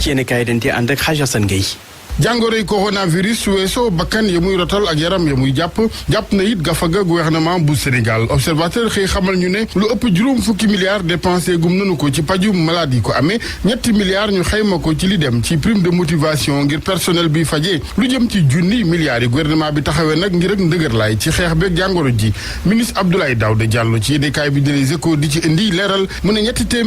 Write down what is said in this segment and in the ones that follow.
ci yéen kaay dañ ci ànd ak Hadj Assane Gueye. jàngoroy coronavirus su weesoo bakkan ya muy rotal ak yaram ya muy jàpp na it gafaga gouvernement bu Sénégal observateur xëy xamal ñu ne lu ëpp juróom fukki milliards dépensé gum nanu ko ci pajum malade yi ko amee 3 milliards ñu xayma ko ci li dem ci prime de motivation ngir personnel bi fajee lu jëm ci junni milliards yi gouvernement bi taxawee nag ngir ak ndëgërlaay ci xeex beeg jàngoro ji ministre Abdoulaye Daouda Diallo ci yéenekaay bi di Les Échos di ci indi leeral mu ne 2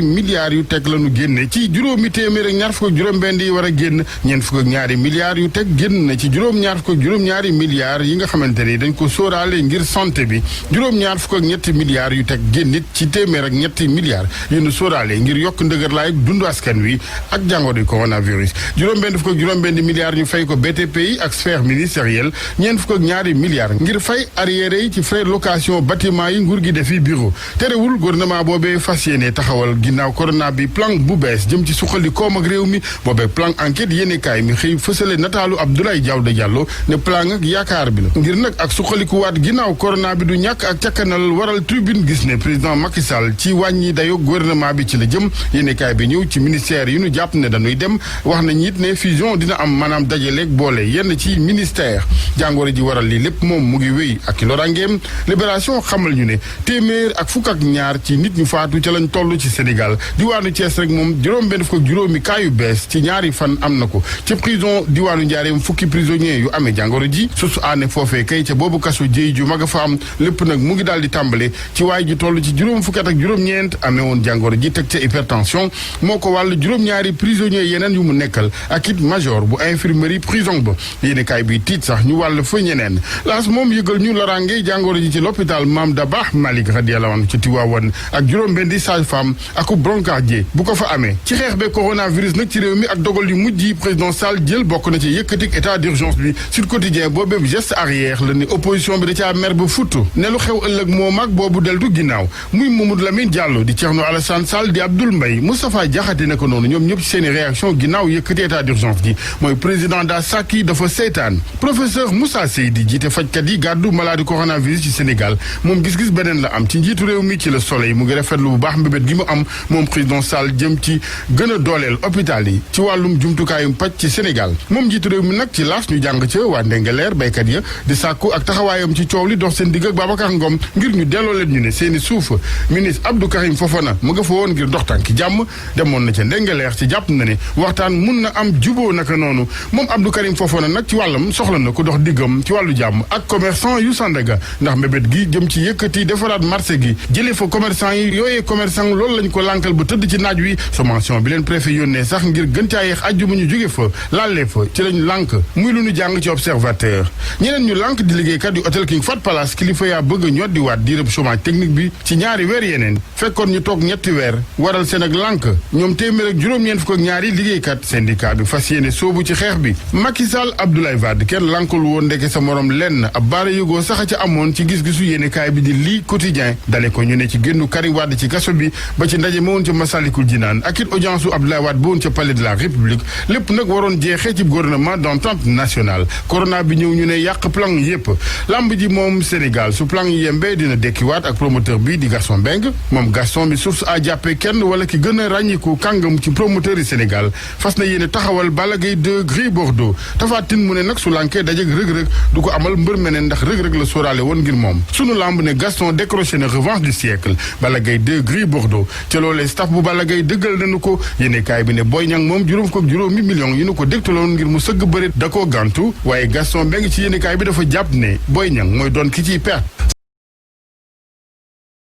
milliards yu teg lañu génne ci juróomi téeméer ak ñaar fukk ak juróom-benn yi war a génn ñeent fukk ak ñaari milliards yu teg génn na ci juróom-ñaar fukk ak juróom-ñaari milliards yi nga xamante ni dañ ko sóoraale ngir santé bi juróom-ñaar fukk ak ñetti milliards yu teg génnit ci téeméer ak ñetti milliards yu nu sóoraale ngir yokk ndëgërlaay dundu askan wi ak jàngoro di coronavirus juróom-benn fukk ak juróom-benn milliards ñu fay ko BTP yi ak sphère ministérielle ñeent fukk ak ñaari milliards ngir fay arriéré yi ci frais location bâtiment yi nguur gi defi bureau terewul gouvernement boobee fas yéene taxawal ginnaaw corona bi plan bu bees jëm ci suqali koom ak réew mi boobee plan enquête yéenekaay mi xëy fësale nataalu Abdoulaye Daouda Diallo ne plan ak yaakaar bi la ngir nag ak suqalikuwaat ginnaaw corona bi du ñàkk ak cakkanal waral tribune gis ne président Macky Sall ci wàññi dayo gouvernement bi ci la jëm yéenekaay bi ñëw ci ministère yi ñu jàpp ne dañuy dem wax nañ it ne fusion dina am maanaam dajaleeg boole yenn ci ministère jàngoro ji waral lii lépp moom mu ngi wéy ak ki lorangeem libération xamal ñu ne téeméer ak fukk ak ñaar ci nit ñu faatu ca lañ toll ci Sénégal diwaanu Thiès rek moom juróom-benn fukk ak juróomi kaayu bees ci ñaari fan am na ko ci prison diwaanu Njaareem fukki prisonnier yu amee jàngoro ji susu aane foofee kay ca boobu kaso jéy ju mag a fa am lépp nag mu ngi daal di tàmbale ci waay ji toll ci juróom fukki at ak juróom-ñeent amee woon jàngoro ji teg ca hypertension moo ko wàll juróom-ñaari prisonnier yeneen yu mu nekkal ak it major bu infirmerie prison ba yéene kaay bi tiit sax ñu wàll fa ñeneen laas moom yëgal ñu loraange jàngoro ji ci l'hôpital Mame Dabakh Malick radiyallahu anhu ci Tivaouane ak juróom-benn sage-femme ak brancardier bu ko fa amee ci xeex be coronavirus nag ci réew mi ak dogal yu mujj yi président Sall jël bokk na ci yëkkatik état d'urgence bi Sud Quotidien boobu geste arrière la ni opposition bi da caa mer ba futt ne lu xew ëllëg moo mag boobu deltu ginnaaw muy Mamadou Lamine Diallo di Thierno Alassane Sall di Abdoul Mbaye Moustapha Diakhaté ne ko noonu ñoom ñëpp ci seeni réaction ginnaaw yëkkati état d'urgence gi mooy président daa sàkki dafa seetaan professeur Moussa Seydi jiite fajkat yi gàddu maladie coronavirus ci Sénégal moom gis-gis beneen la am ci njiitu réew mi ci Le Soleil mu ngi rafetlu bu baax mbébét gi mu am moom président Sall jëm ci gën a dooleel hôpital yi ci wàllum jumtukaayum paj ci Sénégal moom njiitu réew mi nag ci laas ñu jàng ca waa Ndengeleer béykat ya di sàkku ak taxawaayam ci coow li dox seen digg ak Babacar Ngom ngir ñu delloo leen ñu ne seeni suuf ministre Abdou Karim Fofana mu nga fa woon ngir dox tànki jàmm demoon na ca Ndengeleer ci jàpp na ne waxtaan mun na am juboo naka noonu moom Abdou Karim Fofana nag ci wàllam soxla na ko dox diggam ci wàllu jàmm ak commerçant yu Sandaga ndax mbébét gi jëm ci yëkkati defaraat marché gi jëlee fa commerçant yi yooyee commerçant loolu lañ ko lànkal ba tëdd ci naaj wi sommation bi leen préfet yónnee sax ngir gën caa yeex àjjuma ñu jóge fa laalee fa ci lañ lànk muy lu ñu jàng ci observateur ñeneen ñu lànk di liggéeykat yu hôtel King Fahd Palace kilifa yaa bëgg a ñoddi waat diirëb chômage technique bi ci ñaari weer yeneen fekkoon ñu toog ñetti weer waral seen ak lànk ñoom téeméer ak juróom-ñeent fukk ak ñaari liggéeykat syndicat bi fas yéene soobu ci xeex bi Macky Sall Abdoulaye Wade kenn lànkul woon ndeke sa morom lenn ab baara yëgoo sax ca amoon ci gis-gisu yéenekaay bi di lii quotidien dale ko ñu ne ci génnu Karim Wade ci kaso bi ba ci ndaje ma woon ca Massalikul Jinaan ak it audience u Abdoulaye Wade ba woon ca palais de la République lépp nag waroon jeexee ci gouvernement d'entente nationale corona bi ñëw ñu ne yàq plan yépp lamb ji moom Sénégal su plan yi yembee dina dekkiwaat ak promoteur bi di Gaston Mbengue moom Gaston bi source a jàppee kenn wala ki gën a ràññiku kàngam ci promoteur yi Sénégal fas na yéene taxawal Balla Gaye 2 Gris Bordeaux Tapha Tine mu ne nag su lankee dajeg rëg-rëg du ko amal mbër meneen ndax rëg-rëg la sóoraale woon ngir moom sunu lamb ne Gaston décroché na revanche du siècle Balla Gaye 2 Gris Bordeaux ca loolee staff bu Balla Gaye dëggal nañu ko yéenekaay bi ne Boy Niang moom juróomi millions yi nu ko dégtaloon ngir mu sëgg bërit da koo gàntu waaye Gaston Mbengue ci yéenekaay bi dafa jàpp ne Boy Niang mooy doon ki ciy perte